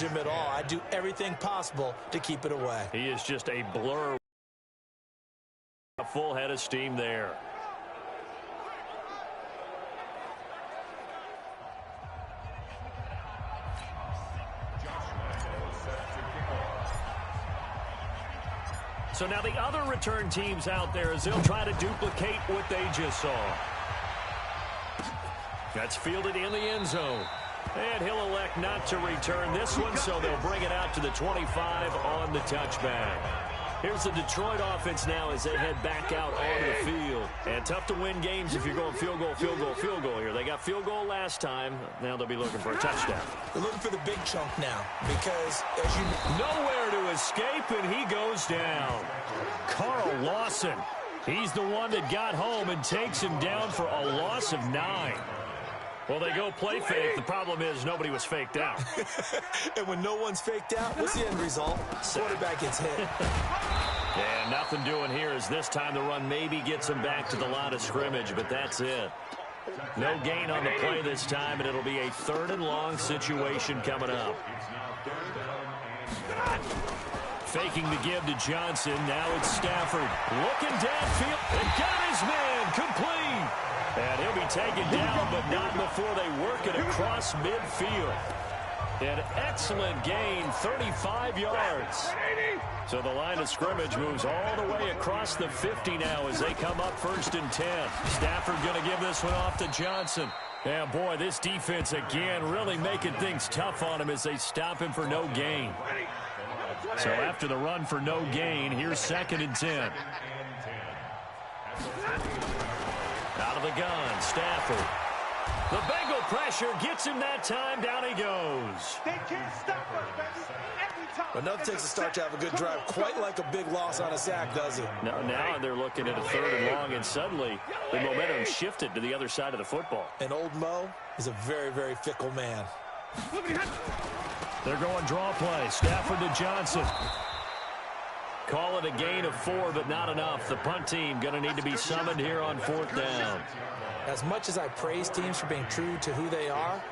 challenge him at all. I'd do everything possible to keep it away. He is just a blur. A full head of steam there. So now the other return teams out there as they'll try to duplicate what they just saw. That's fielded in the end zone. And he'll elect not to return this one, so they'll bring it out to the 25 on the touchback. Here's the Detroit offense now as they head back out onto the field. And tough to win games if you're going field goal, field goal, field goal here. They got field goal last time. Now they'll be looking for a touchdown. They're looking for the big chunk now because, as you know, nowhere to escape, and he goes down. Carl Lawson. He's the one that got home and takes him down for a loss of 9. Well, they go play fake. The problem is nobody was faked out. And when no one's faked out, what's the end result? Quarterback gets hit. And nothing doing here as this time the run maybe gets him back to the line of scrimmage, but that's it. No gain on the play this time, and it'll be a 3rd and long situation coming up. Faking the give to Johnson. Now it's Stafford. Looking downfield. And got his man. Complete. And he'll be taken down, but not before they work it across midfield. An excellent gain, 35 yards. So the line of scrimmage moves all the way across the 50 now as they come up 1st and 10. Stafford going to give this one off to Johnson. And, boy, this defense again really making things tough on him as they stop him for no gain. So after the run for no gain, here's 2nd and 10. Out of the gun, Stafford. The Bengal pressure gets him that time. Down he goes. They can't stop us, baby. Every time. Enough takes to start to have a good drive. Quite like a big loss on a sack, does it? Now they're looking at a 3rd and long, and suddenly the momentum shifted to the other side of the football. And old Mo is a very, very fickle man. They're going draw play. Stafford to Johnson. Call it a gain of 4, but not enough. The punt team going to need to be summoned here on 4th down. As much as I praise teams for being true to who they are,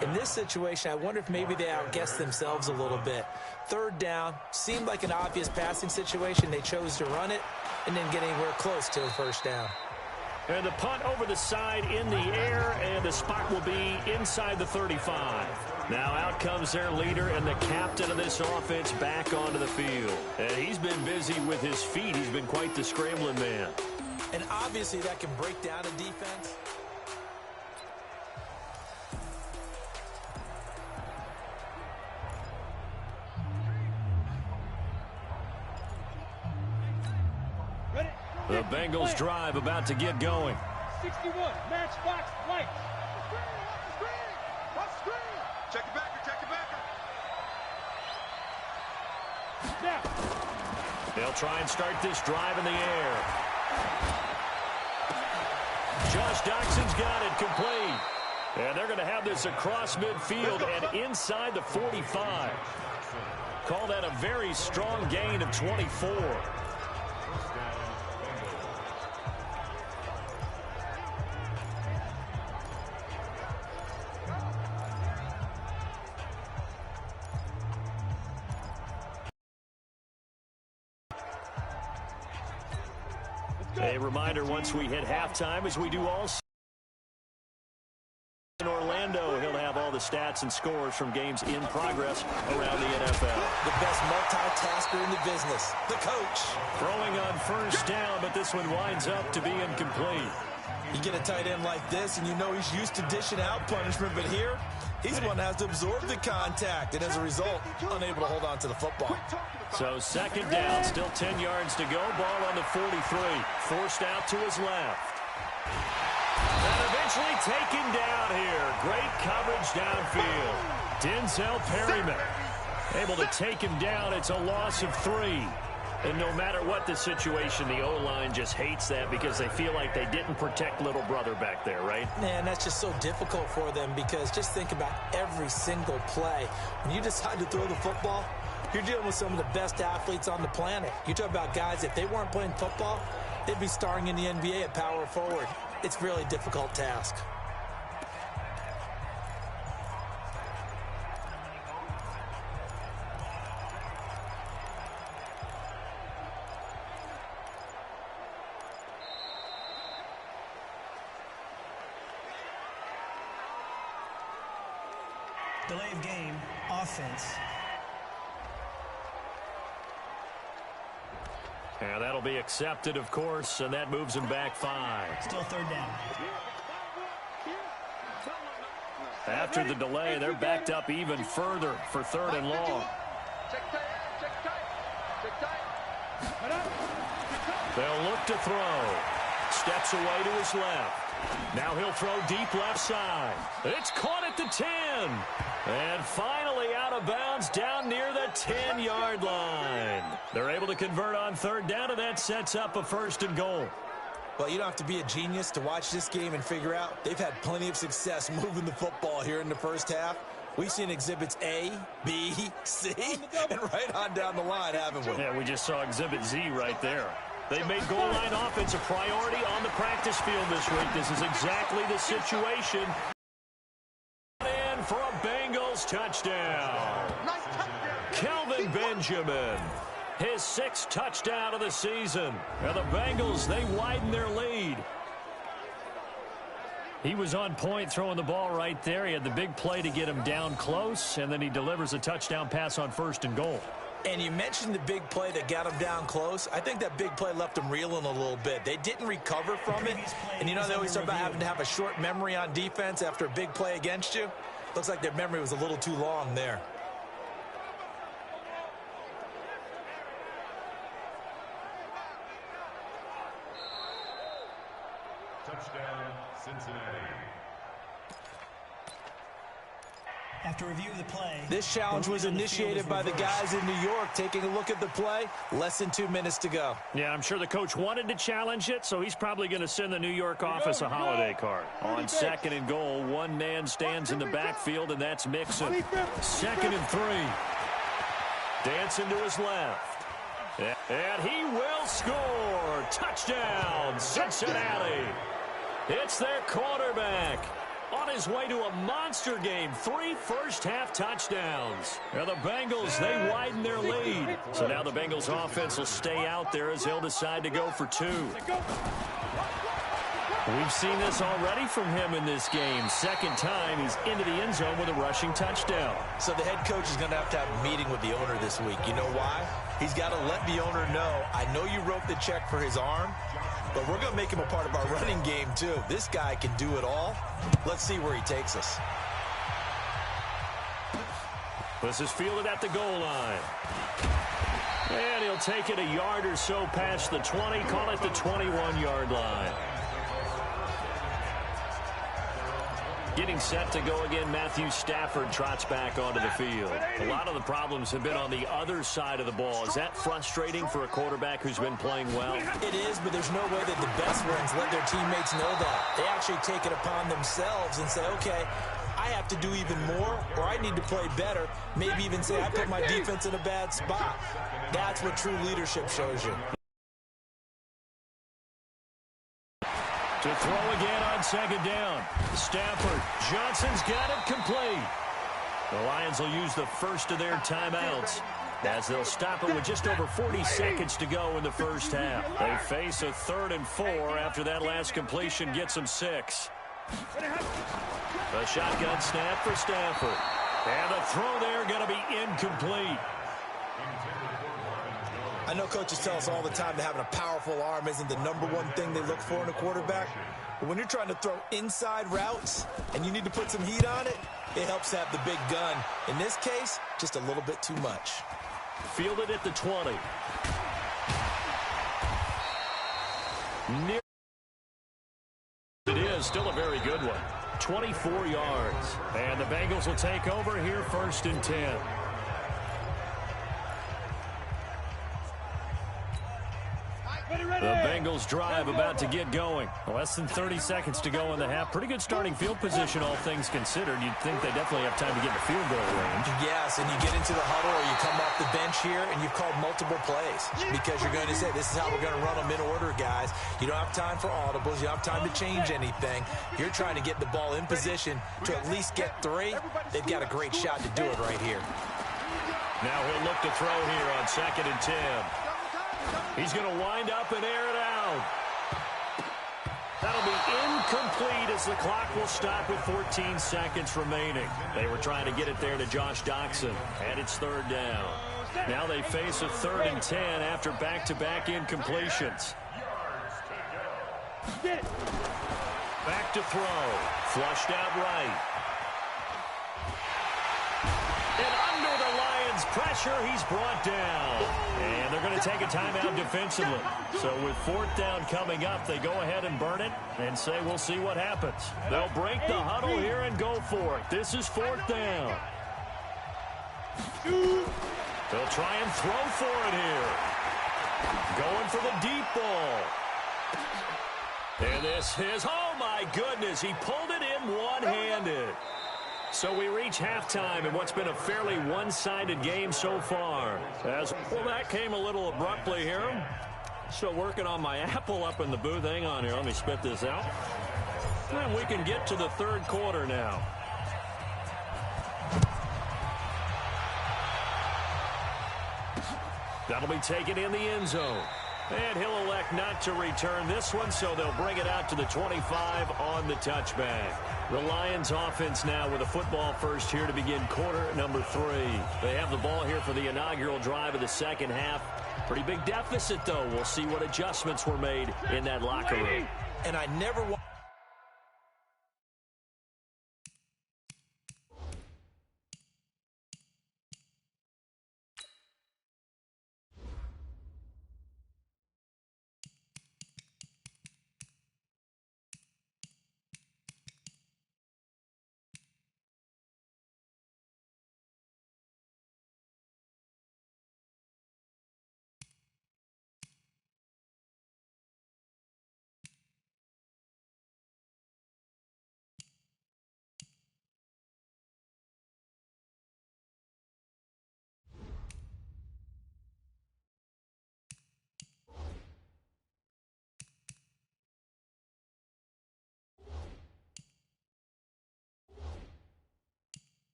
in this situation, I wonder if maybe they outguessed themselves a little bit. 3rd down seemed like an obvious passing situation. They chose to run it and didn't get anywhere close to a 1st down. And the punt over the side in the air, and the spot will be inside the 35. Now out comes their leader and the captain of this offense back onto the field. And he's been busy with his feet. He's been quite the scrambling man. And obviously that can break down a defense. The Bengals drive about to get going. 61, matchbox light. Check it back, check it back. Now. They'll try and start this drive in the air. Josh Doxson's got it complete. And they're going to have this across midfield and inside the 45. Call that a very strong gain of 24. A reminder, once we hit halftime, as we do all in Orlando, he'll have all the stats and scores from games in progress around the NFL. The best multitasker in the business, the coach. Throwing on 1st down, but this one winds up to be incomplete. You get a tight end like this, and you know he's used to dishing out punishment, but here, he's one that has to absorb the contact, and as a result, unable to hold on to the football. So 2nd down, still 10 yards to go. Ball on the 43. Forced out to his left. And eventually taken down here. Great coverage downfield. Denzel Perryman able to take him down. It's a loss of 3. And no matter what the situation, the O-line just hates that because they feel like they didn't protect little brother back there, right? Man, that's just so difficult for them because just think about every single play. When you decide to throw the football, you're dealing with some of the best athletes on the planet. You talk about guys, if they weren't playing football, they'd be starring in the NBA at power forward. It's a really difficult task. Delay of game, offense. And that'll be accepted, of course, and that moves him back 5. Still third down. After the delay, they're backed up even further for 3rd and long. They'll look to throw. Steps away to his left. Now he'll throw deep left side. It's caught at the 10. And finally out of bounds down near the 10-yard line. They're able to convert on 3rd down, and that sets up a 1st and goal. Well, you don't have to be a genius to watch this game and figure out they've had plenty of success moving the football here in the first half. We've seen exhibits A, B, C, and right on down the line, haven't we? Yeah, we just saw exhibit Z right there. They made goal line offense a priority on the practice field this week. This is exactly the situation. In for a Bengals touchdown. Kelvin Benjamin, his 6th touchdown of the season. And the Bengals, they widen their lead. He was on point throwing the ball right there. He had the big play to get him down close, and then he delivers a touchdown pass on 1st and goal. And you mentioned the big play that got him down close. I think that big play left him reeling a little bit. They didn't recover from it. And you know they always talk about having to have a short memory on defense after a big play against you. Looks like their memory was a little too long there. Touchdown, Cincinnati. After review of the play, this challenge was initiated by the guys in New York. Taking a look at the play, less than 2 minutes to go. Yeah, I'm sure the coach wanted to challenge it, so he's probably going to send the New York office a holiday card. On 2nd and goal, one man stands in the backfield, and that's Mixon. 2nd and 3. Dancing to his left. And he will score. Touchdown, Cincinnati. It's their quarterback. On his way to a monster game, 3 first-half touchdowns. And the Bengals, they widen their lead. So now the Bengals offense will stay out there as he'll decide to go for 2. We've seen this already from him in this game. 2nd time he's into the end zone with a rushing touchdown. So the head coach is going to have a meeting with the owner this week. You know why? He's got to let the owner know, I know you wrote the check for his arm, but we're going to make him a part of our running game, too. This guy can do it all. Let's see where he takes us. This is fielded at the goal line. And he'll take it a yard or so past the 20, call it the 21-yard line. Getting set to go again, Matthew Stafford trots back onto the field. A lot of the problems have been on the other side of the ball. Is that frustrating for a quarterback who's been playing well? It is, but there's no way that the best ones let their teammates know that. They actually take it upon themselves and say, okay, I have to do even more, or I need to play better. Maybe even say I put my defense in a bad spot. That's what true leadership shows you. To throw again on 2nd down. Stafford. Johnson's got it complete. The Lions will use the first of their timeouts as they'll stop it with just over 40 seconds to go in the first half. They face a 3rd and 4 after that last completion gets them 6. A shotgun snap for Stafford. And the throw there going to be incomplete. I know coaches tell us all the time that having a powerful arm isn't the #1 thing they look for in a quarterback. But when you're trying to throw inside routes and you need to put some heat on it, it helps to have the big gun. In this case, just a little bit too much. Fielded at the 20. It is still a very good one. 24 yards. And the Bengals will take over here 1st and 10. The Bengals drive about to get going. Less than 30 seconds to go in the half. Pretty good starting field position, all things considered. You'd think they definitely have time to get in the field goal range. Yes, and you get into the huddle or you come off the bench here and you've called multiple plays because you're going to say, this is how we're going to run them in order, guys. You don't have time for audibles. You don't have time to change anything. You're trying to get the ball in position to at least get 3. They've got a great shot to do it right here. Now he'll look to throw here on 2nd and 10. He's going to wind up and air it out. That'll be incomplete as the clock will stop with 14 seconds remaining. They were trying to get it there to Josh Doxson, and it's third down. Now they face a 3rd and 10 after back-to-back incompletions. Back to throw. Flushed out right. And under the Lions' pressure, he's brought down. And they're going to take a timeout defensively. So with 4th down coming up, they go ahead and burn it and say we'll see what happens. They'll break the huddle here and go for it. This is 4th down. They'll try and throw for it here. Going for the deep ball. And this is, oh my goodness, he pulled it in one-handed. So we reach halftime in what's been a fairly one-sided game so far. Well, that came a little abruptly here. Still working on my apple up in the booth. Hang on here, let me spit this out. And we can get to the 3rd quarter now. That'll be taken in the end zone. And he'll elect not to return this one, so they'll bring it out to the 25 on the touchback. The Lions offense now with a football first here to begin quarter number 3. They have the ball here for the inaugural drive of the second half. Pretty big deficit, though. We'll see what adjustments were made in that locker room. And I never want...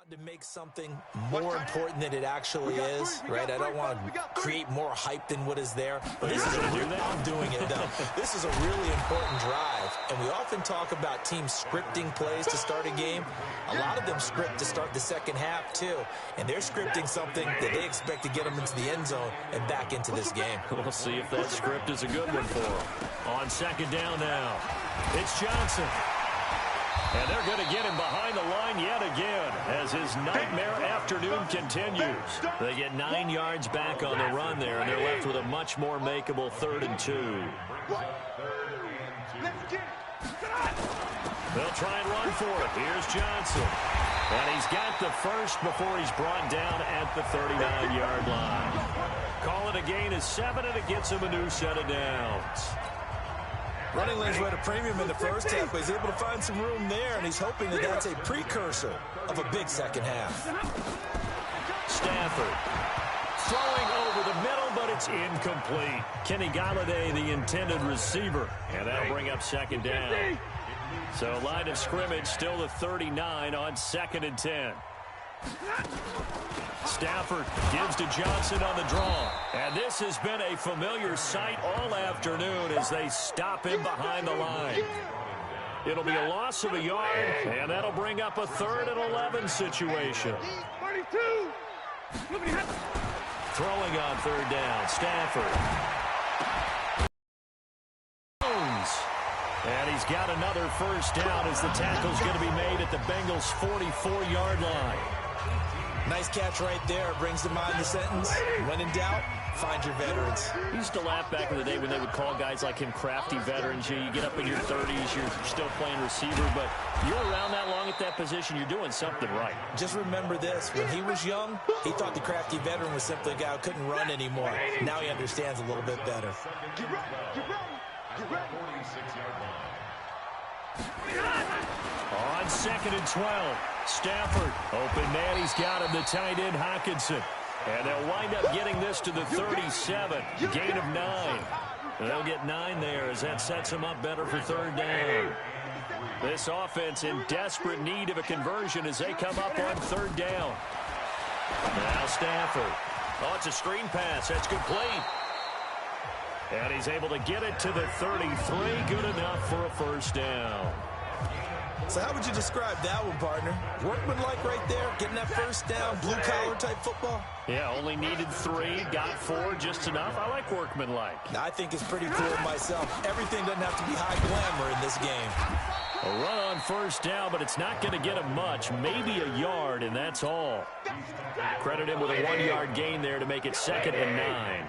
to make something more important than it actually is, right? I don't want to create more hype than what is there. But this is I'm doing it, though. This is a really important drive, and we often talk about teams scripting plays to start a game. A lot of them script to start the second half, too, and they're scripting something that they expect to get them into the end zone and back into this game. We'll see if that script is a good one for them. On second down now, it's Johnson. And they're going to get him behind the line yet again as his nightmare afternoon continues. They get 9 yards back on the run there, and they're left with a much more makeable 3rd and 2. They'll try and run for it. Here's Johnson. And he's got the first before he's brought down at the 39-yard line. Call it a gain of 7, and it gets him a new set of downs. Running lanes were at a premium in the first half, but he's able to find some room there, and he's hoping that that's a precursor of a big second half. Stafford throwing over the middle, but it's incomplete. Kenny Galladay, the intended receiver, and that'll bring up second down. So line of scrimmage still the 39 on 2nd and 10. Stafford gives to Johnson on the draw. And this has been a familiar sight all afternoon as they stop him behind the line. It'll be a loss of a yard, and that'll bring up a 3rd and 11 situation. Throwing on 3rd down, Stafford. And he's got another first down as the tackle's going to be made at the Bengals' 44-yard line. Nice catch right there. Brings to mind the sentence, when in doubt, find your veterans. I used to laugh back in the day when they would call guys like him crafty veterans. You get up in your 30s, you're still playing receiver, but you're around that long at that position, you're doing something right. Just remember this. When he was young, he thought the crafty veteran was simply a guy who couldn't run anymore. Now he understands a little bit better. On 2nd and 12, Stafford, open man, he's got him, the tight end Hockenson. And they'll wind up getting this to the 37, gain of 9. And they'll get 9 there as that sets him up better for 3rd down. This offense in desperate need of a conversion as they come up on third down. Now Stafford. Oh, it's a screen pass. That's complete. And he's able to get it to the 33. Good enough for a first down. So how would you describe that one, partner? Workmanlike right there, getting that first down, blue-collar type football? Yeah, only needed 3, got 4, just enough. I like workmanlike. I think it's pretty cool myself. Everything doesn't have to be high glamour in this game. A run on first down, but it's not going to get him much. Maybe a yard, and that's all. Credit him with a 1-yard gain there to make it 2nd and 9.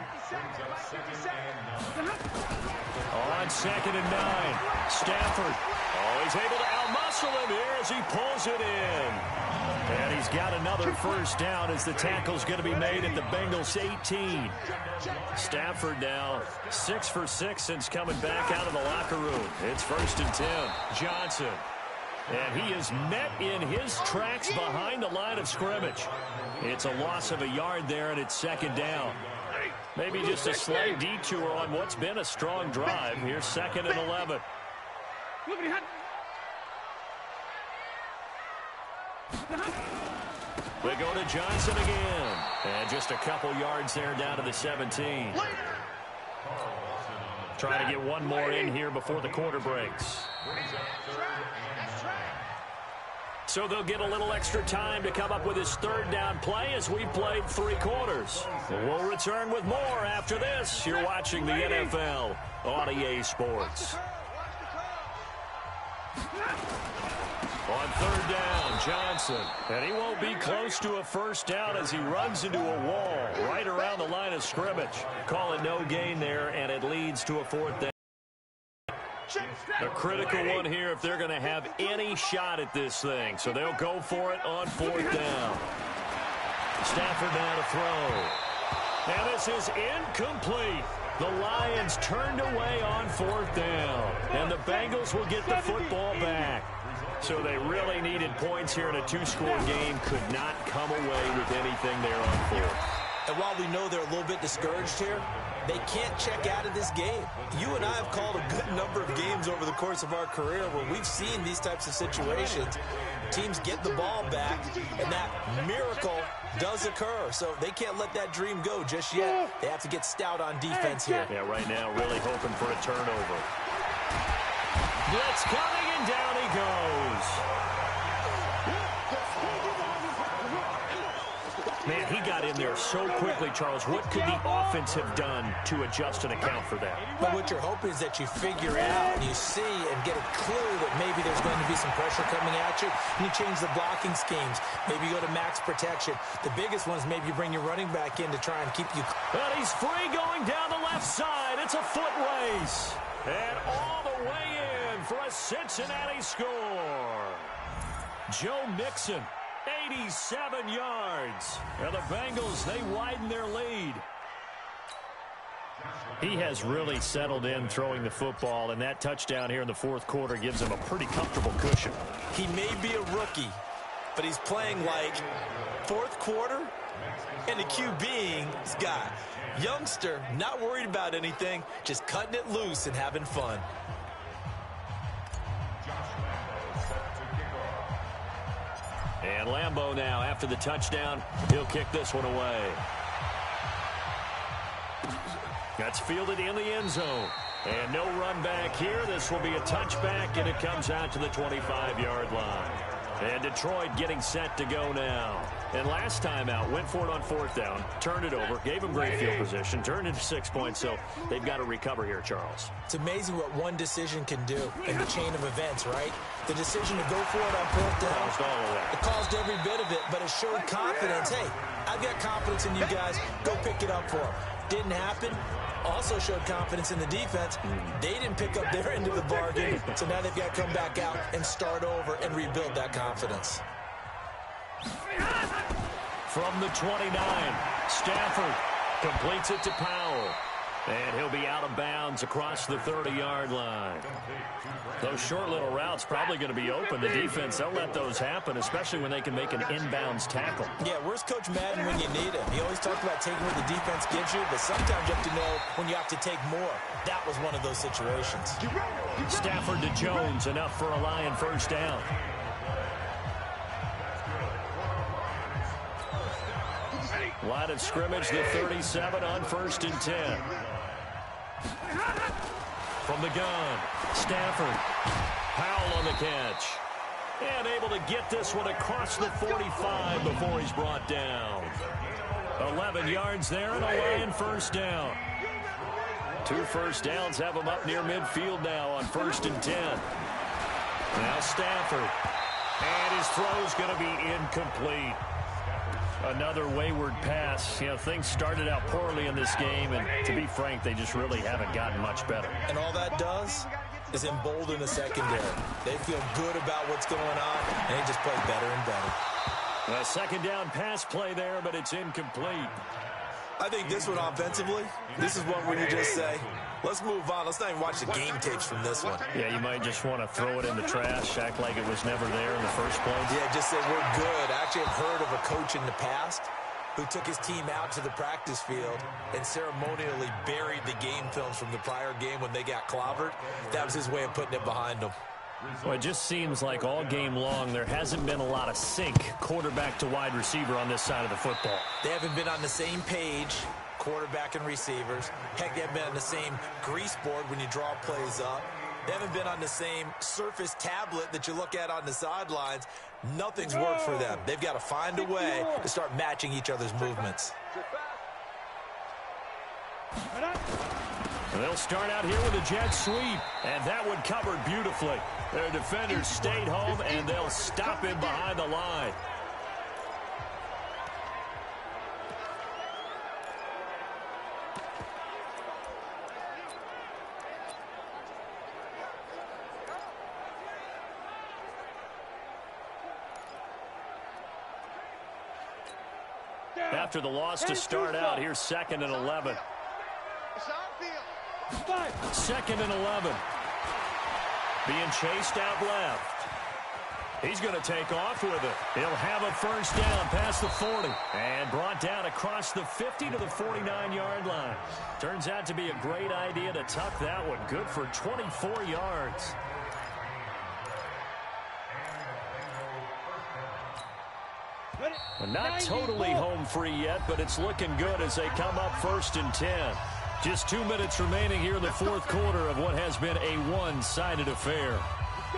On 2nd and 9, Stafford. Oh, he's able to outmuscle him here as he pulls it in. And he's got another first down as the tackle's going to be made at the Bengals 18. Stafford now 6 for 6 since coming back out of the locker room. It's 1st and 10. Johnson. And he is met in his tracks behind the line of scrimmage. It's a loss of a yard there, and it's 2nd down. Maybe just a slight detour on what's been a strong drive. Here's 2nd and 11. We go to Johnson again. And just a couple yards there down to the 17. Trying to get one more in here before the quarter breaks. So they'll get a little extra time to come up with his 3rd down play as we played 3 quarters. We'll return with more after this. You're watching the NFL on EA Sports. On 3rd down, Johnson. And he won't be close to a first down as he runs into a wall right around the line of scrimmage. Call it no gain there, and it leads to a 4th down. A critical one here if they're going to have any shot at this thing. So they'll go for it on 4th down. Stafford now to throw. And this is incomplete. The Lions turned away on 4th down. And the Bengals will get the football back. So they really needed points here in a 2-score game. Could not come away with anything there on 4th. And while we know they're a little bit discouraged here, they can't check out of this game. You and I have called a good number of games over the course of our career where we've seen these types of situations. Teams get the ball back, and that miracle does occur. So they can't let that dream go just yet. They have to get stout on defense here. Yeah, right now really hoping for a turnover. Blitz coming, and down he goes. Man, he got in there so quickly, Charles. What could the offense have done to adjust and account for that? But what you're hoping is that you figure it out and you see and get a clue that maybe there's going to be some pressure coming at you, and you change the blocking schemes. Maybe you go to max protection. The biggest one is maybe you bring your running back in to try and keep you. And he's free going down the left side. It's a foot race. And all the way in for a Cincinnati score. Joe Mixon. 87 yards. And the Bengals, they widen their lead. He has really settled in throwing the football, and that touchdown here in the 4th quarter gives him a pretty comfortable cushion. He may be a rookie, but he's playing like 4th quarter and a QB's guy. Youngster, not worried about anything, just cutting it loose and having fun. And Lambeau now, after the touchdown, he'll kick this one away. That's fielded in the end zone. And no run back here. This will be a touchback, and it comes out to the 25-yard line. And Detroit getting set to go now. And last time out, went for it on 4th down, turned it over, gave them great field position, turned into 6 points, so they've got to recover here, Charles. It's amazing what one decision can do in the chain of events, right? The decision to go for it on 4th down, Caused all of that. it caused every bit of it, but it showed confidence. Hey, I've got confidence in you guys. Go pick it up for them. Didn't happen. Also showed confidence in the defense. They didn't pick up their end of the bargain, so now they've got to come back out and start over and rebuild that confidence. From the 29, Stafford completes it to Powell. And he'll be out of bounds across the 30-yard line. Those short little routes probably going to be open. The defense, they'll let those happen, especially when they can make an inbounds tackle. Yeah, where's Coach Madden when you need him? He always talked about taking what the defense gives you, but sometimes you have to know when you have to take more. That was one of those situations. Stafford to Jones, enough for a Lion first down. Line of scrimmage, the 37 on 1st and 10. From the gun, Stafford. Powell on the catch. And able to get this one across the 45 before he's brought down. 11 yards there and a Lion first down. 2 first downs have him up near midfield now on 1st and 10. Now Stafford. And his throw's going to be incomplete. Another wayward pass. You know, things started out poorly in this game, and to be frank, they just really haven't gotten much better. And all that does is embolden the secondary. They feel good about what's going on, and they just play better and better. A second down pass play there, but it's incomplete. I think this one offensively, this is one where you just say, let's move on. Let's not even watch the game tapes from this one. Yeah, you might just want to throw it in the trash, act like it was never there in the first place. Yeah, just say we're good. I actually have heard of a coach in the past who took his team out to the practice field and ceremonially buried the game films from the prior game when they got clobbered. That was his way of putting it behind them. Well, it just seems like all game long there hasn't been a lot of sync quarterback to wide receiver on this side of the football. They haven't been on the same page, quarterback and receivers. Heck, they haven't been on the same grease board when you draw plays up. They haven't been on the same Surface tablet that you look at on the sidelines. Nothing's worked for them. They've got to find a way to start matching each other's movements. They'll start out here with a jet sweep, and that one covered beautifully. Their defenders stayed home, and they'll stop him behind the line. After the loss to start out, here's 2nd and 11. 2nd and 11. Being chased out left. He's going to take off with it. He'll have a first down past the 40. And brought down across the 50 to the 49-yard line. Turns out to be a great idea to tuck that one. Good for 24 yards. Not totally home free yet, but it's looking good as they come up 1st and 10. Just 2 minutes remaining here in the 4th quarter of what has been a one-sided affair.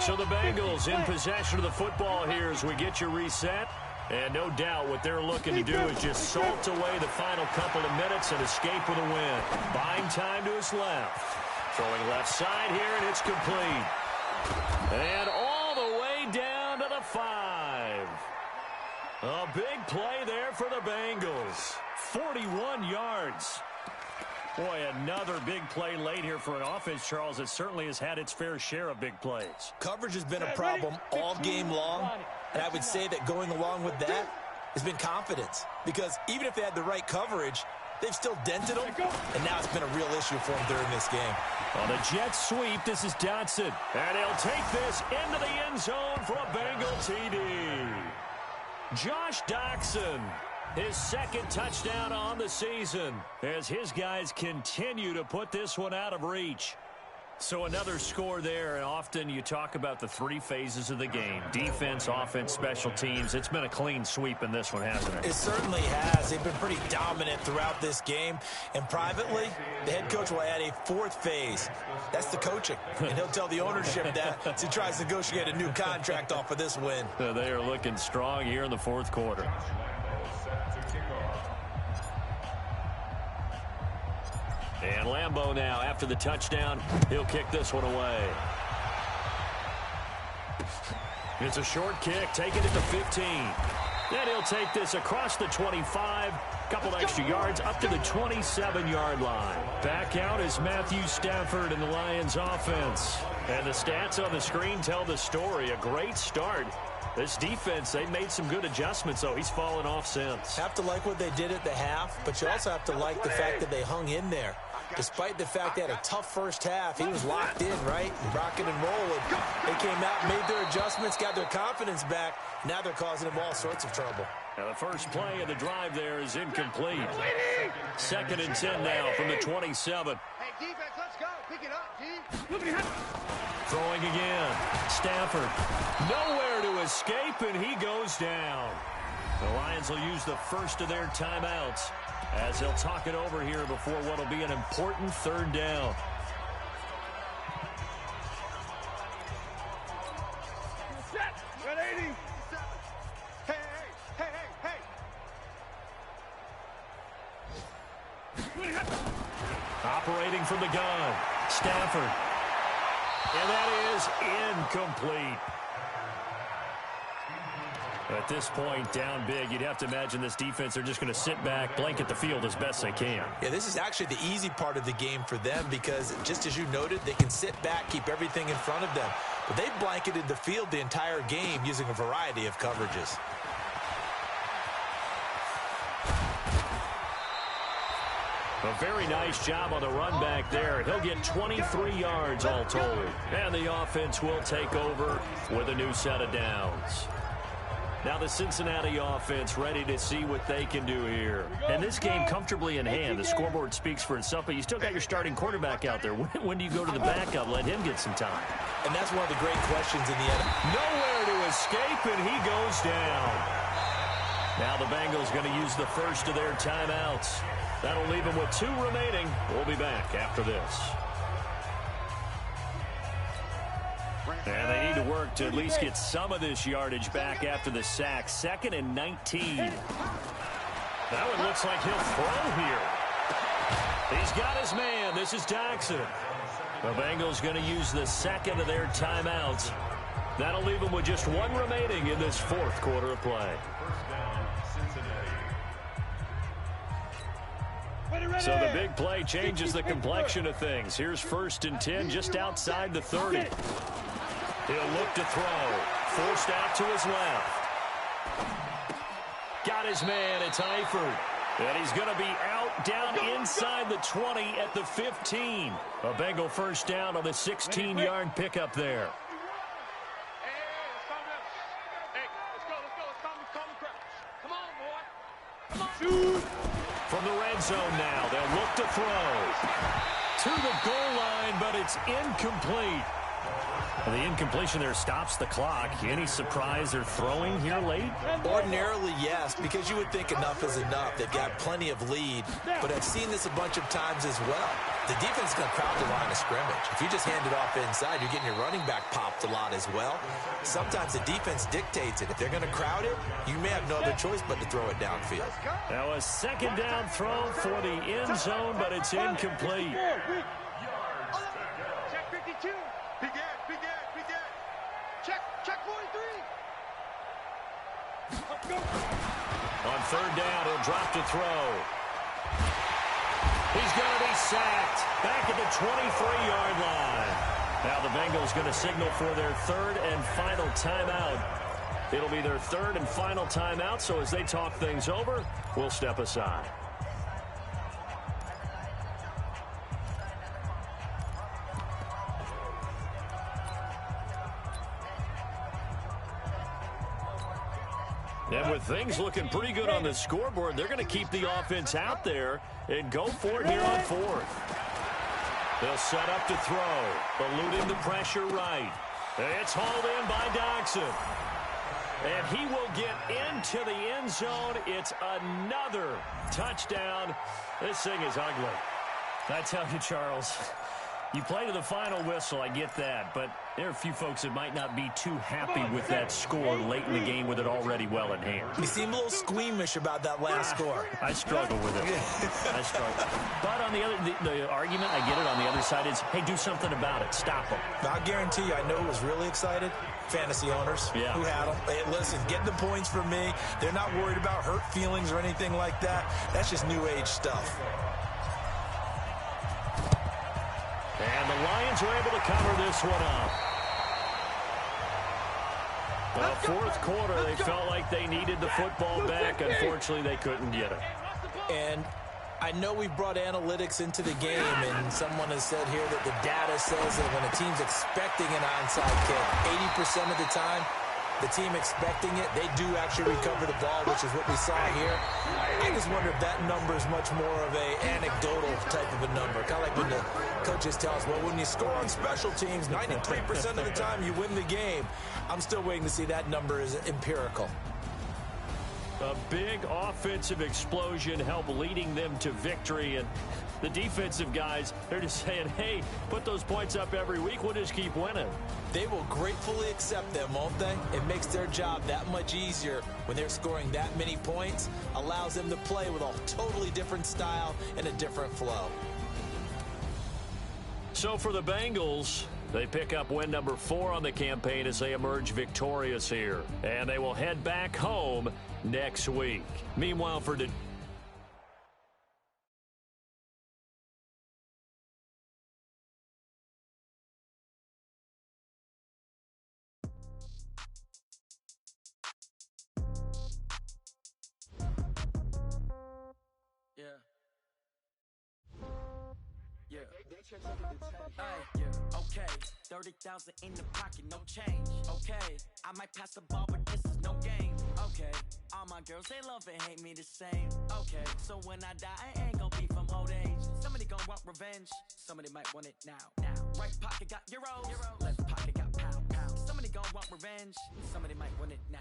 So the Bengals in possession of the football here as we get you reset. And no doubt what they're looking to do is just salt away the final couple of minutes and escape with a win. Buying time to his left. Throwing left side here, and it's complete. And all the way down to the 5. A big play there for the Bengals. 41 yards. Boy, another big play late here for an offense, Charles, that certainly has had its fair share of big plays. Coverage has been a problem all game long, and I would say that going along with that has been confidence. Because even if they had the right coverage, they've still dented them, and now it's been a real issue for them during this game. On a jet sweep, this is Dotson. And he'll take this into the end zone for a Bengal TD. Josh Doctson, his 2nd touchdown on the season as his guys continue to put this one out of reach. So another score there, and often you talk about the 3 phases of the game. Defense, offense, special teams. It's been a clean sweep in this one, hasn't it? It certainly has. They've been pretty dominant throughout this game. And privately, the head coach will add a 4th phase. That's the coaching. And he'll tell the ownership that as he tries to negotiate a new contract off of this win. They are looking strong here in the 4th quarter. And Lambeau now, after the touchdown, he'll kick this one away. It's a short kick, taking it to 15. Then he'll take this across the 25, couple extra yards, up to the 27-yard line. Back out is Matthew Stafford in the Lions offense. And the stats on the screen tell the story. A great start. This defense, they made some good adjustments, though. He's fallen off since. Have to like what they did at the half, but you also have to like the fact that they hung in there. Despite the fact they had a tough first half, he was locked in, right? Rocking and rolling. They came out, made their adjustments, got their confidence back. Now they're causing him all sorts of trouble. Now the first play of the drive there is incomplete. 2nd and 10 now from the 27. Hey, defense, let's go. Pick it up, G. Throwing again. Stafford. Nowhere to escape, and he goes down. The Lions will use the first of their timeouts as they'll talk it over here before what will be an important 3rd down. Set. 180. Hey, hey, hey, hey. Operating from the gun. Stafford. And that is incomplete. At this point, down big, you'd have to imagine this defense, they're just going to sit back, blanket the field as best they can. Yeah, this is actually the easy part of the game for them because, just as you noted, they can sit back, keep everything in front of them. But they've blanketed the field the entire game using a variety of coverages. A very nice job on the run back there. He'll get 23 yards all told. And the offense will take over with a new set of downs. Now the Cincinnati offense ready to see what they can do here. And this game comfortably in hand. The scoreboard speaks for itself, but you still got your starting quarterback out there. When do you go to the backup? Let him get some time. And that's one of the great questions in the end. Nowhere to escape, and he goes down. Now the Bengals going to use the first of their timeouts. That'll leave them with 2 remaining. We'll be back after this. And they need to work to at least get some of this yardage back after the sack. 2nd and 19. That one looks like he'll throw here. He's got his man. This is Jackson. The Bengals going to use the 2nd of their timeouts. That'll leave them with just 1 remaining in this 4th quarter of play. So the big play changes the complexion of things. Here's 1st and 10 just outside the 30. He'll look to throw. Forced out to his left. Got his man. It's Eifert. And he's going to be out down inside the 20 at the 15. A Bengal first down on the 16-yard pickup there. From the red zone now, they'll look to throw. To the goal line, but it's incomplete. The incompletion there stops the clock. Any surprise they're throwing here late? Ordinarily, yes, because you would think enough is enough. They've got plenty of lead, but I've seen this a bunch of times as well. The defense is going to crowd the line of scrimmage. If you just hand it off inside, you're getting your running back popped a lot as well. Sometimes the defense dictates it. If they're going to crowd it, you may have no other choice but to throw it downfield. Now a 2nd down throw for the end zone, but it's incomplete. Check 52. Begin. Check 43. On 3rd down, he'll drop to throw. He's going to be sacked back at the 23-yard line. Now the Bengals going to signal for their 3rd and final timeout. It'll be their 3rd and final timeout, so as they talk things over, we'll step aside. And with things looking pretty good on the scoreboard, they're going to keep the offense out there and go for it here on 4th. They'll set up to throw, eluding the pressure right. It's hauled in by Doxson. And he will get into the end zone. It's another touchdown. This thing is ugly. I tell you, Charles, you play to the final whistle, I get that, but there are a few folks that might not be too happy with that score late in the game with it already well in hand. You seem a little squeamish about that last score. I struggle with it. I struggle. But on the argument, I get it, on the other side is, hey, do something about it. Stop them. I guarantee you, I know who was really excited. Fantasy owners who had them. Hey, listen, get the points from me. They're not worried about hurt feelings or anything like that. That's just new age stuff. And the Lions were able to cover this one up. The 4th quarter, they felt like they needed the football back. Unfortunately, they couldn't get it. And I know we brought analytics into the game, and someone has said here that the data says that when a team's expecting an onside kick, 80% of the time, the team expecting it, they do actually recover the ball, which is what we saw here. I just wonder if that number is much more of a anecdotal type of a number. Kind of like when the coaches tell us, well, when you score on special teams, 93% of the time you win the game. I'm still waiting to see that number is empirical. A big offensive explosion helped leading them to victory, and the defensive guys, they're just saying, hey, put those points up every week, we'll just keep winning. They will gratefully accept them, won't they? It makes their job that much easier when they're scoring that many points, allows them to play with a totally different style and a different flow. So for the Bengals, they pick up win number 4 on the campaign as they emerge victorious here. And they will head back home next week. Meanwhile, for Okay, 30,000 in the pocket, no change. Okay, I might pass the ball, but this is no game. Okay, all my girls, they love and hate me the same. Okay, so when I die, I ain't gon' be from old age. Somebody gon' want revenge, somebody might want it now. Right pocket got euros, left pocket got pound. Somebody gon' want revenge, somebody might want it now.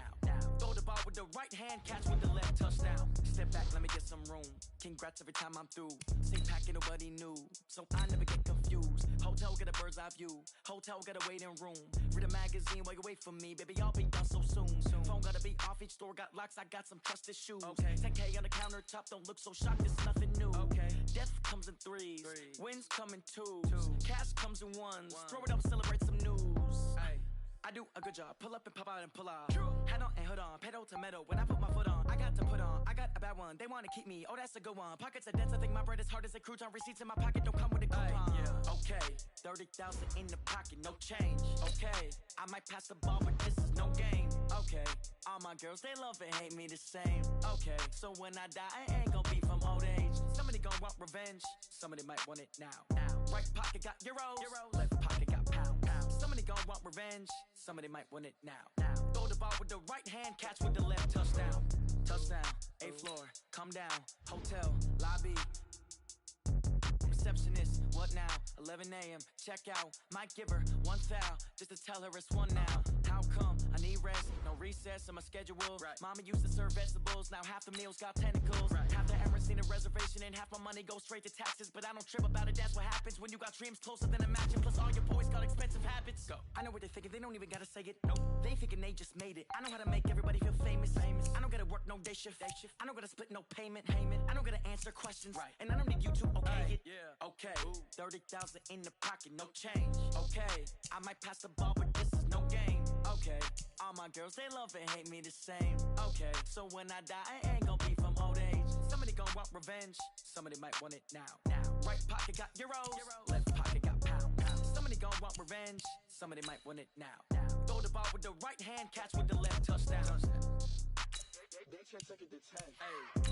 Throw the ball with the right hand, catch with the left, touchdown. Step back, let me get some room. Congrats every time I'm through. Same packet, nobody knew, so I never get confused. Hotel get a bird's eye view. Hotel got a waiting room. Read a magazine while you wait for me, baby. I'll be done so soon. Phone gotta be off. Each store got locks. I got some trusted shoes. Okay. 10K on the countertop. Don't look so shocked. It's nothing new. Okay. Death comes in threes. Wins come in twos. Cash comes in ones. Throw it up, celebrate some news. Ay. I do a good job. Pull up and pop out and pull out. Head on and hood on. Pedal to metal. When I put my foot on, I got to put on. I got a bad one. They want to keep me. Oh, that's a good one. Pockets are dense. I think my bread is hard as a crouton. Receipts in my pocket don't come with a coupon. Okay. 30,000 in the pocket. No change. Okay. I might pass the ball, but this is no game. Okay. All my girls, they love and hate me the same. Okay. So when I die, I ain't gonna be from old age. Somebody gonna want revenge. Somebody might want it now. Right pocket got euros. Left pocket got pound. Somebody gon' want revenge. Somebody might want it now. Throw the ball with the right hand, catch with the left, touchdown. Touchdown, 8th floor, come down. Hotel, lobby. Receptionist, what now? 11 a.m., check out. Might give her one foul, just to tell her it's one now. How come? I need rest, no recess in my schedule. Mama used to serve vegetables, now half the meals got tentacles. Half the errands need a reservation and half my money goes straight to taxes. But I don't trip about it, that's what happens when you got dreams closer than a match. Plus all your boys got expensive habits. Go. I know what they're thinking, they don't even gotta say it. Nope. They ain't thinking they just made it. I know how to make everybody feel famous. I don't gotta work no day shift. I don't gotta split no payment. I don't gotta answer questions. And I don't need you to okay it. Okay, 30,000 in the pocket, no change. Okay, I might pass the ball, but this is no game. Okay, all my girls, they love and hate me the same. Okay, so when I die, I ain't gonna be from old age. Somebody gon' want revenge, somebody might want it now. Right pocket got euros, left pocket got pound. Somebody gon' want revenge, somebody might want it now. Throw the ball with the right hand, catch with the left, touchdown. They can't take it to 10. Hey.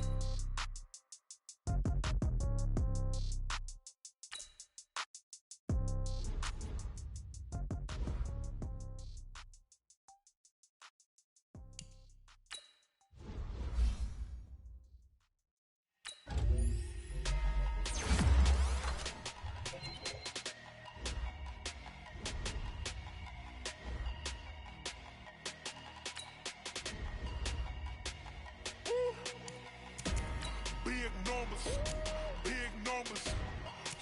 Big numbers,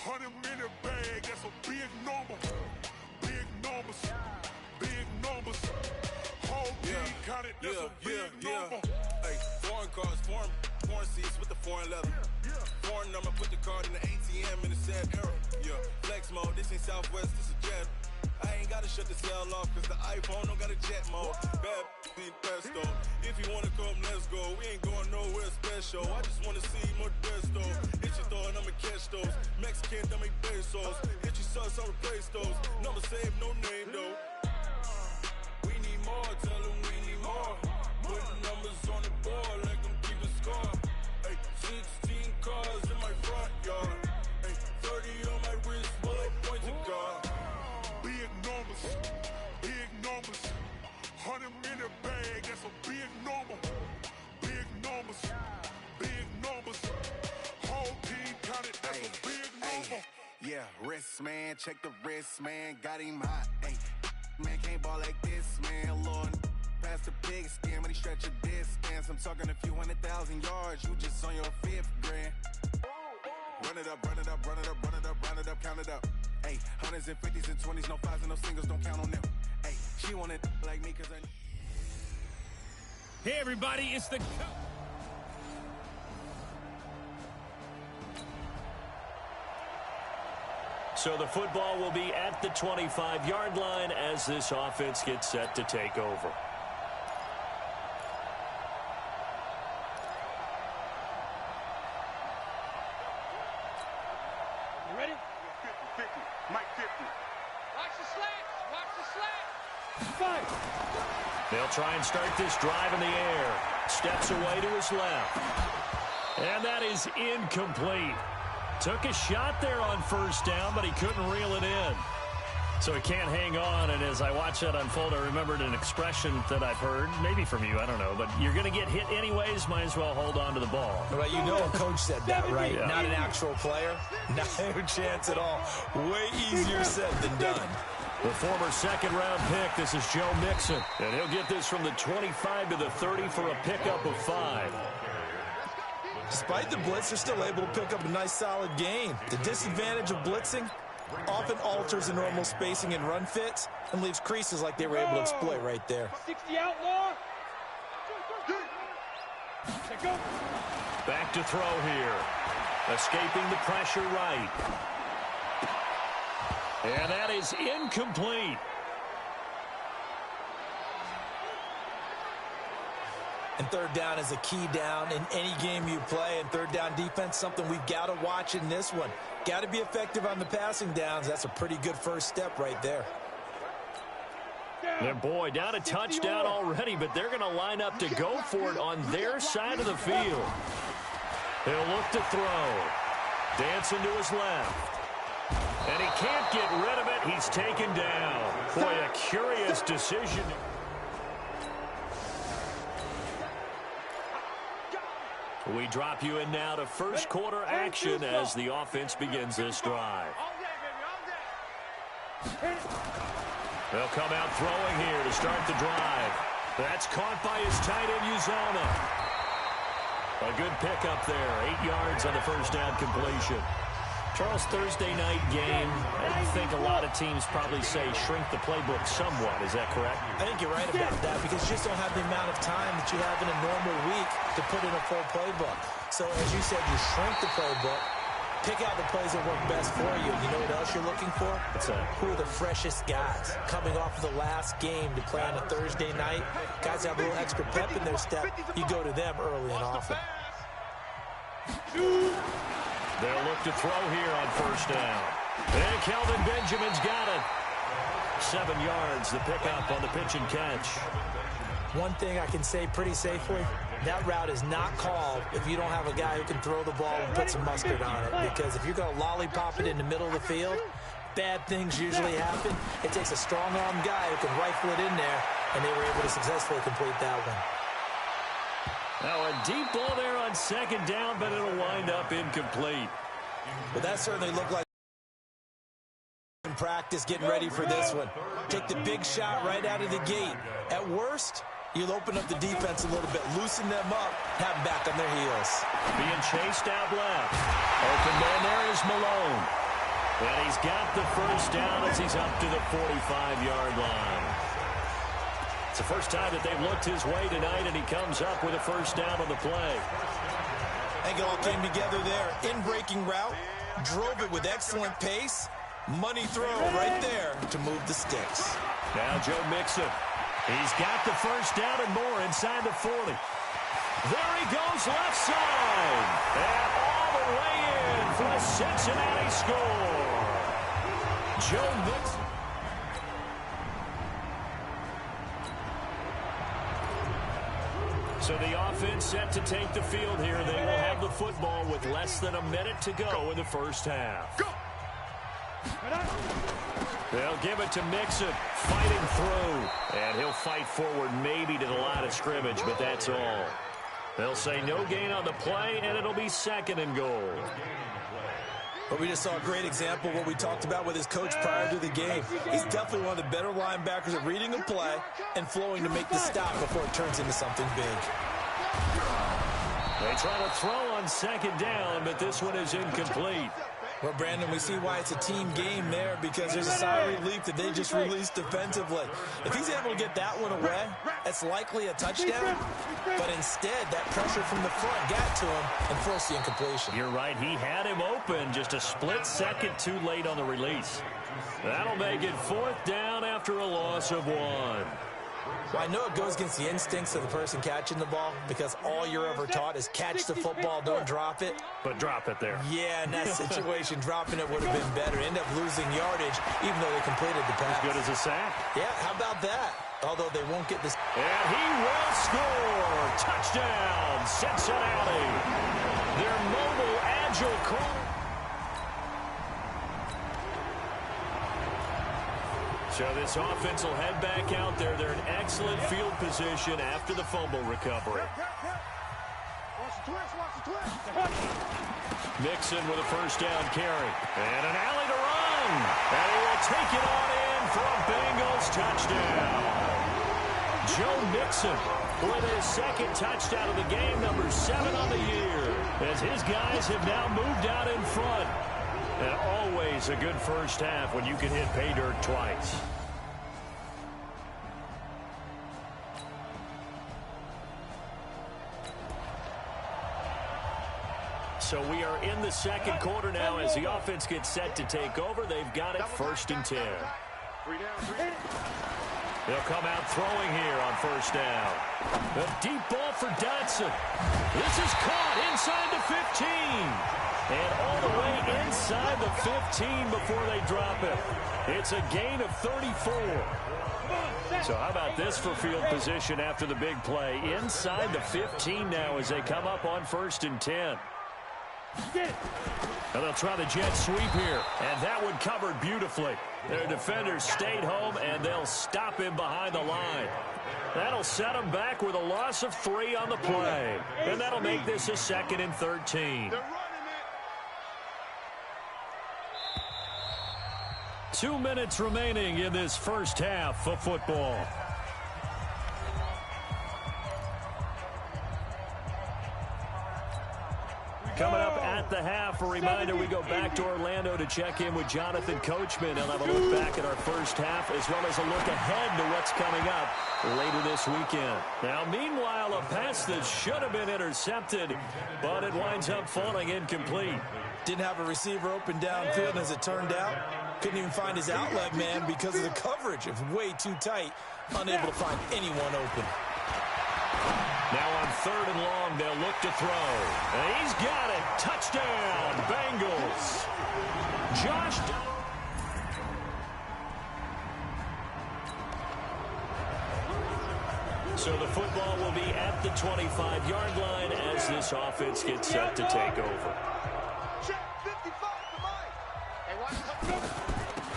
100-minute bag, that's a big number. Big numbers, whole team counted, that's a big number. Hey, foreign cars, foreign seats with the foreign leather. Foreign number, put the card in the ATM in the sad era. Flex mode, this ain't Southwest, this is Jet. I ain't gotta shut the cell off, cause the iPhone don't got a jet mode. Bad being pesto. If you wanna come, let's go. We ain't going nowhere special. I just wanna see more Modesto. Hit your thought, I'ma catch those. Mexican, don't make pesos. Hit your sauce, I'll replace those. Number saved, no name though. We need more, tell them we need more. Putting numbers on the board like I'm keeping score. Hey, 16 cars in my Yes, man, check the wrist, man, got him hot. Hey, man, can't ball like this, man, Lord. Past the pig skin, when he stretch a distance. I'm talking a few 100,000 yards, you just on your 5th grand. Run it up, run it up, run it up, run it up, run it up, count it up. Hey, 100s and 50s and 20s, no 5s and no singles, don't count on them. Hey, she want it like me, cause I... Hey, everybody, it's the... So the football will be at the 25-yard line as this offense gets set to take over. You ready? 50, Mike 50. Watch the slats. Watch the slats. Fight. They'll try and start this drive in the air. Steps away to his left. And that is incomplete. Took a shot there on first down, but he couldn't reel it in. So he can't hang on, and as I watch that unfold, I remembered an expression that I've heard, maybe from you, I don't know, but you're going to get hit anyways, might as well hold on to the ball. Right, you know a coach said that, right? Yeah. Not an actual player. No chance at all. Way easier said than done. The former second-round pick, this is Joe Mixon, and he'll get this from the 25 to the 30 for a pickup of 5. Despite the blitz, they're still able to pick up a nice, solid gain. The disadvantage of blitzing often alters the normal spacing and run fits and leaves creases like they were able to exploit right there. 60 outlaw. Go. Back to throw here. Escaping the pressure right. And that is incomplete. And third down is a key down in any game you play. And third down defense, something we've got to watch in this one. Got to be effective on the passing downs. That's a pretty good first step right there. And boy, down a touchdown already, but they're going to line up to go for it on their side of the field. He'll look to throw. Dancing to his left. And he can't get rid of it. He's taken down. Boy, a curious decision. We drop you in now to first quarter action as the offense begins this drive. They'll come out throwing here to start the drive. That's caught by his tight end, Uzama. A good pickup there. 8 yards on the first down completion. Charles, Thursday night game, I think a lot of teams probably say shrink the playbook somewhat. Is that correct? I think you're right about that because you just don't have the amount of time that you have in a normal week to put in a full playbook. So as you said, you shrink the playbook, pick out the plays that work best for you. You know what else you're looking for? Who are the freshest guys coming off of the last game to play on a Thursday night? Guys have a little extra pep in their step. You go to them early and often. They'll look to throw here on first down. And Kelvin Benjamin's got it. 7 yards, the pickup on the pitch and catch. One thing I can say pretty safely, that route is not called if you don't have a guy who can throw the ball and put some mustard on it. Because if you're going to lollipop it in the middle of the field, bad things usually happen. It takes a strong-arm guy who can rifle it in there, and they were able to successfully complete that one. Now a deep ball there on second down, but it'll wind up incomplete. Well, that certainly looked like in practice getting ready for this one. Take the big shot right out of the gate. At worst, you'll open up the defense a little bit, loosen them up, have them back on their heels. Being chased out left. Open man there is Malone. And he's got the first down as he's up to the 45-yard line. It's the first time that they've looked his way tonight, and he comes up with a first down on the play. I think it all came together there. In-breaking route, drove it with excellent pace. Money throw right there to move the sticks. Now Joe Mixon. He's got the first down and more inside the 40. There he goes left side. And all the way in for the Cincinnati score. Joe Mixon. So the offense set to take the field here. They will have the football with less than a minute to go in the first half. They'll give it to Mixon, fighting through. And he'll fight forward maybe to the line of scrimmage, but that's all. They'll say no gain on the play, and it'll be second and goal. But we just saw a great example of what we talked about with his coach prior to the game. He's definitely one of the better linebackers at reading a play and flowing to make the stop before it turns into something big. They try to throw on second down, but this one is incomplete. Well, Brandon, we see why it's a team game there, because there's a sigh of relief that they just released defensively. If he's able to get that one away, that's likely a touchdown. But instead, that pressure from the front got to him and forced the incompletion. You're right. He had him open, just a split second too late on the release. That'll make it 4th down after a loss of 1. Well, I know it goes against the instincts of the person catching the ball, because all you're ever taught is catch the football, don't drop it. But drop it there. Yeah, in that situation, dropping it would have been better. End up losing yardage, even though they completed the pass. As good as a sack. Yeah, how about that? Although they won't get this. And he will score. Touchdown, Cincinnati. Their mobile, agile corner. So this offense will head back out there. They're in excellent field position after the fumble recovery. Mixon with a first down carry. And an alley to run. And he will take it on in for a Bengals touchdown. Joe Mixon with his second touchdown of the game, number 7 on the year, as his guys have now moved out in front. And always a good first half when you can hit pay dirt twice. So we are in the second quarter now as the offense gets set to take over. They've got it 1st and 10. They'll come out throwing here on 1st down. A deep ball for Dotson. This is caught inside the 15. And all the way inside the 15 before they drop it. It's a gain of 34. So how about this for field position after the big play? Inside the 15 now as they come up on 1st and 10. And they'll try the jet sweep here. And that one covered beautifully. Their defenders stayed home, and they'll stop him behind the line. That'll set him back with a loss of 3 on the play. And that'll make this a 2nd and 13. 2 minutes remaining in this first half of football. Coming up at the half, a reminder, we go back to Orlando to check in with Jonathan Coachman. He'll have a look back at our first half as well as a look ahead to what's coming up later this weekend. Now, meanwhile, a pass that should have been intercepted, but it winds up falling incomplete. Didn't have a receiver open downfield, as it turned out. Couldn't even find his outlet man because of the coverage. It was way too tight. Unable to find anyone open. Now on 3rd and long, they'll look to throw. And he's got it. Touchdown, Bengals. Josh. So the football will be at the 25-yard line as this offense gets set to take over.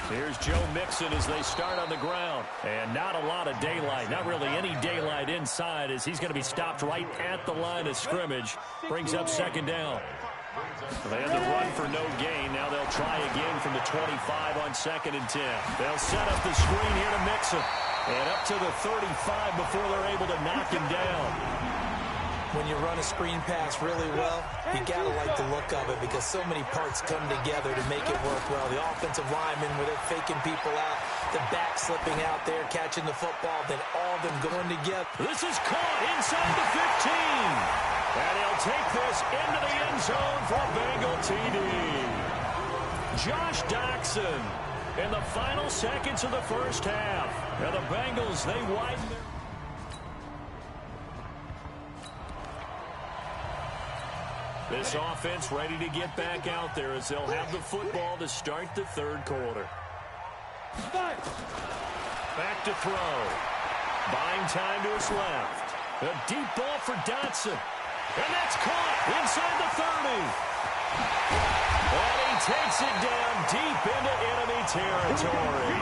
Here's Joe Mixon as they start on the ground. And not a lot of daylight, not really any daylight inside, as he's going to be stopped right at the line of scrimmage. Brings up 2nd down. They had the run for no gain. Now they'll try again from the 25 on 2nd and 10. They'll set up the screen here to Mixon. And up to the 35 before they're able to knock him down. When you run a screen pass really well, you got to like the look of it because so many parts come together to make it work well. The offensive linemen, where they're faking people out, the back slipping out there, catching the football, then all of them going together. This is caught inside the 15. And he'll take this into the end zone for a Bengal TD. Josh Doctson in the final seconds of the first half. And the Bengals, they widen their... This offense ready to get back out there as they'll have the football to start the 3rd quarter. Back to throw. Buying time to his left. A deep ball for Dotson. And that's caught inside the 30. And he takes it down deep into enemy territory.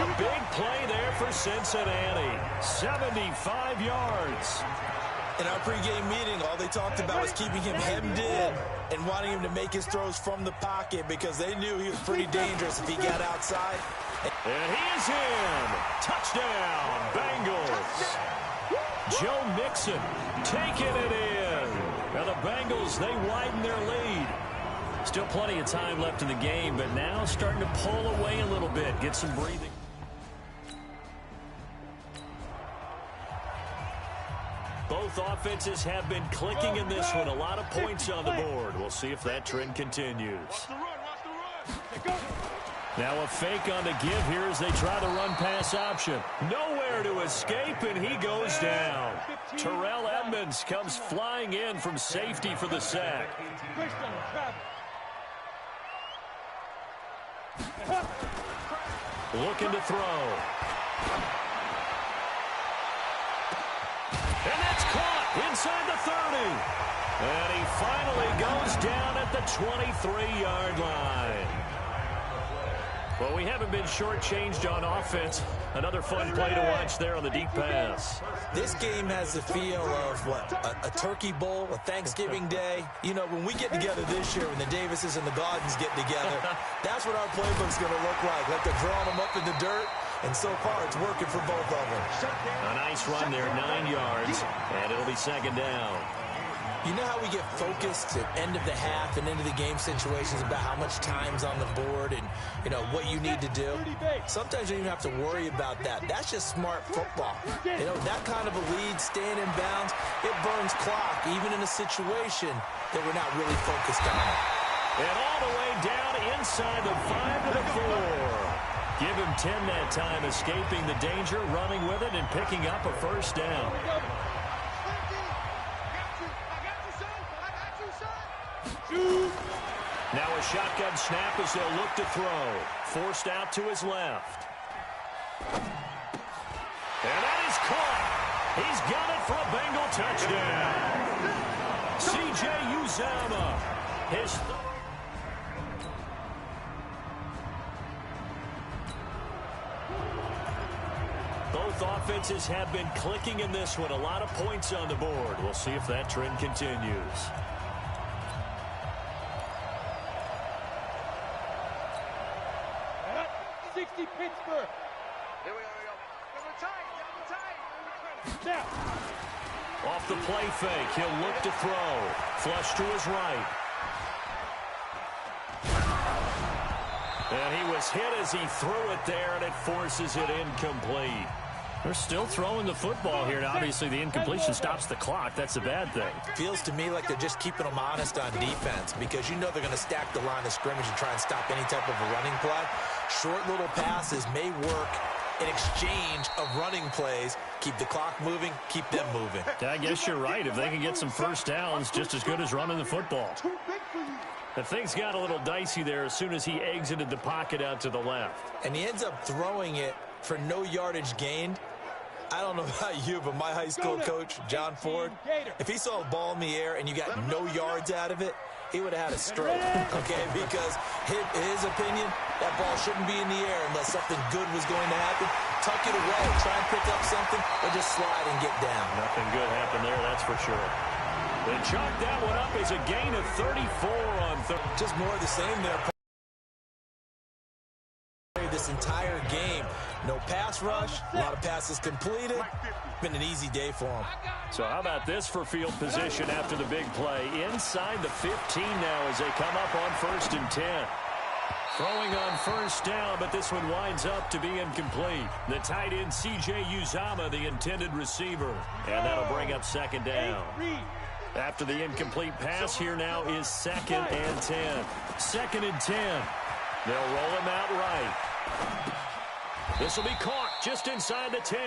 A big play there for Cincinnati. 75 yards. In our pregame meeting, all they talked about was keeping him hemmed in and wanting him to make his throws from the pocket because they knew he was pretty dangerous if he got outside. And he is in. Touchdown, Bengals. Joe Mixon taking it in. Now the Bengals, they widen their lead. Still plenty of time left in the game, but now starting to pull away a little bit, get some breathing. Both offenses have been clicking in this one. A lot of points on the board. We'll see if that trend continues. Now a fake on the give here as they try the run-pass option. Nowhere to escape, and he goes down. Terrell Edmonds comes flying in from safety for the sack. Looking to throw. And that's caught inside the 30. And he finally goes down at the 23-yard line. Well, we haven't been shortchanged on offense. Another fun play to watch there on the deep pass. This game has the feel of, what, a turkey bowl, a Thanksgiving day. You know, when we get together this year, when the Davises and the Gaudens get together, that's what our playbook's going to look like they're drawing them up in the dirt. And so far, it's working for both of them. A nice run there, 9 yards, and it'll be second down. You know how we get focused at end of the half and into the game situations about how much time's on the board and, you know, what you need to do? Sometimes you don't even have to worry about that. That's just smart football. You know, that kind of a lead, staying in bounds, it burns clock, even in a situation that we're not really focused on. And all the way down inside the 5 to the 4. Give him 10 that time, escaping the danger, running with it, and picking up a first down. Now a shotgun snap as they'll look to throw. Forced out to his left. And that is caught. He's got it for a Bengal touchdown. C.J. Uzomah. His both offenses have been clicking in this one. A lot of points on the board. We'll see if that trend continues. Pittsburgh. Here we go. Now. Off the play fake, he'll look to throw. Flush to his right. And he was hit as he threw it there, and it forces it incomplete. They're still throwing the football here, and obviously the incompletion stops the clock. That's a bad thing. Feels to me like they're just keeping them honest on defense because you know they're going to stack the line of scrimmage and try and stop any type of a running play. Short little passes may work in exchange of running plays. Keep the clock moving, keep them moving. I guess you're right. If they can get some first downs, just as good as running the football. But things got a little dicey there as soon as he exited the pocket out to the left. And he ends up throwing it for no yardage gained. I don't know about you, but my high school coach, John Ford, if he saw a ball in the air and you got no yards out of it, he would have had a stroke, okay? Because his opinion, that ball shouldn't be in the air unless something good was going to happen. Tuck it away, try and pick up something, or just slide and get down. Nothing good happened there, that's for sure. They chalk that one up as a gain of 34 on third. Just more of the same there. This entire game, no pass rush, a lot of passes completed. Been an easy day for him. So how about this for field position after the big play? Inside the 15 now as they come up on 1st and 10. Throwing on first down, but this one winds up to be incomplete. The tight end, C.J. Uzomah, the intended receiver. And that'll bring up second down. After the incomplete pass, here now is 2nd and 10. 2nd and 10. They'll roll him out right. This will be caught just inside the 10.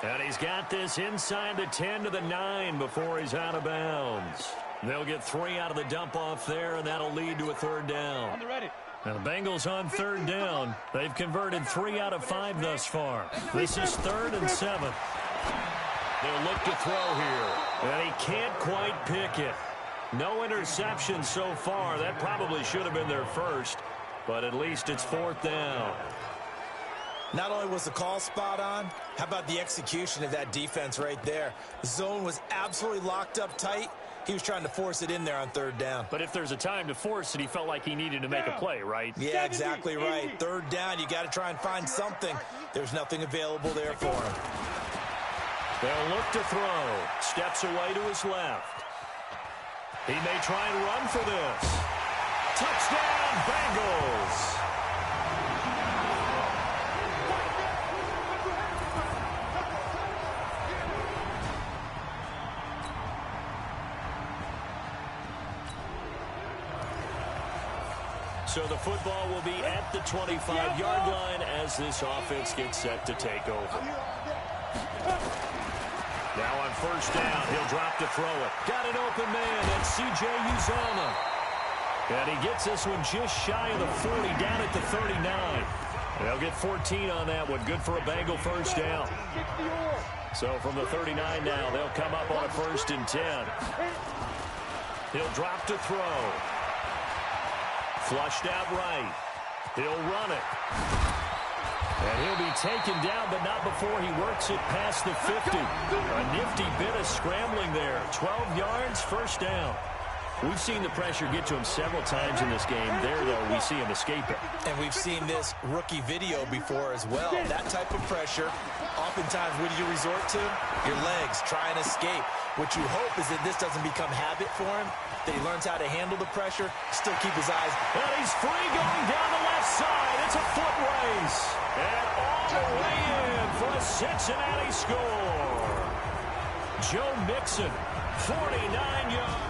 And he's got this inside the 10 to the 9 before he's out of bounds. They'll get 3 out of the dump-off there, and that'll lead to a 3rd down. Now the Bengals on 3rd down. They've converted 3 out of 5 thus far. This is 3rd and 7. They'll look to throw here, and he can't quite pick it. No interception so far. That probably should have been their first, but at least it's 4th down. Not only was the call spot on, how about the execution of that defense right there? The zone was absolutely locked up tight. He was trying to force it in there on third down. But if there's a time to force it, he felt like he needed to make a play, right? Yeah, exactly right. Third down, you got to try and find something. There's nothing available there for him. They'll look to throw. Steps away to his left. He may try and run for this. Touchdown, Bengals. So the football will be at the 25-yard line as this offense gets set to take over. Now on first down, he'll drop to throw it. Got an open man, that's C.J. Uzomah. And he gets this one just shy of the 40, down at the 39. They'll get 14 on that one. Good for a Bengal first down. So from the 39 now, they'll come up on a 1st and 10. He'll drop to throw. Flushed out right. He'll run it. And he'll be taken down, but not before he works it past the 50. A nifty bit of scrambling there. 12 yards, first down. We've seen the pressure get to him several times in this game. There, though, we see him escape it. And we've seen this rookie video before as well. That type of pressure, oftentimes, what do you resort to? Your legs, try and escape. What you hope is that this doesn't become habit for him, that he learns how to handle the pressure, still keep his eyes. And he's free going down the left side. It's a foot race. And all the way in for a Cincinnati score. Joe Mixon, 49 yards.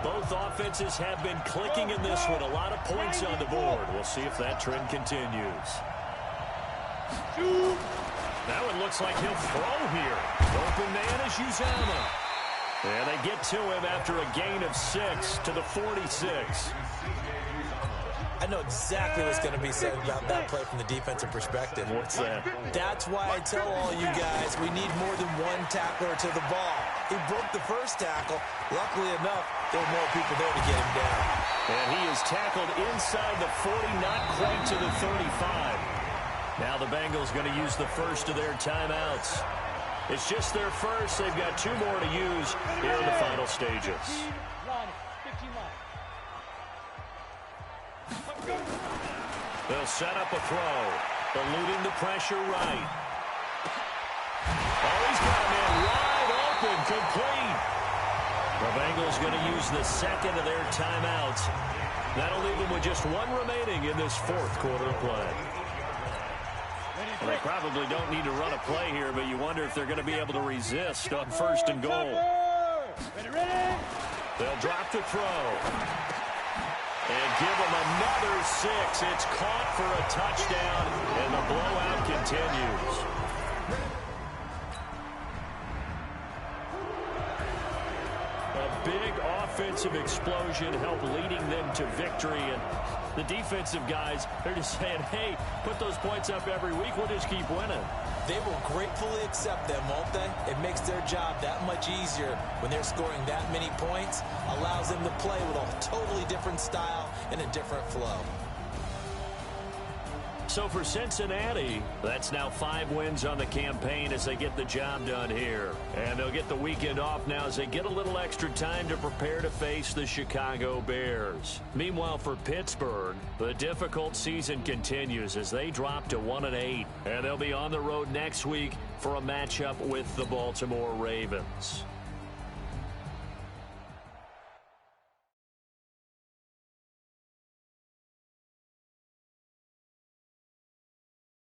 Both offenses have been clicking in this one. A lot of points on the board. We'll see if that trend continues. Now it looks like he'll throw here. Open man is Uzomah. And they get to him after a gain of 6 to the 46. I know exactly what's going to be said about that play from the defensive perspective. What's that? That's why I tell all you guys we need more than one tackler to the ball. He broke the first tackle. Luckily enough, there were more people there to get him down. And he is tackled inside the 40, not quite to the 35. Now the Bengals going to use the first of their timeouts. It's just their first. They've got 2 more to use here in the final stages. They'll set up a throw, eluding the pressure right. Oh, he's got a man wide open, complete. The Bengals going to use the second of their timeouts. That'll leave them with just 1 remaining in this 4th quarter of play. Well, they probably don't need to run a play here, but you wonder if they're going to be able to resist on 1st and goal. They'll drop the throw. And give them another 6. It's caught for a touchdown, and the blowout continues. A big offensive explosion helped leading them to victory, and the defensive guys, they're just saying, hey, put those points up every week, we'll just keep winning. They will gratefully accept them, won't they? It makes their job that much easier when they're scoring that many points, allows them to play with a totally different style and a different flow. So for Cincinnati, that's now 5 wins on the campaign as they get the job done here. And they'll get the weekend off now as they get a little extra time to prepare to face the Chicago Bears. Meanwhile, for Pittsburgh, the difficult season continues as they drop to 1-8. And they'll be on the road next week for a matchup with the Baltimore Ravens.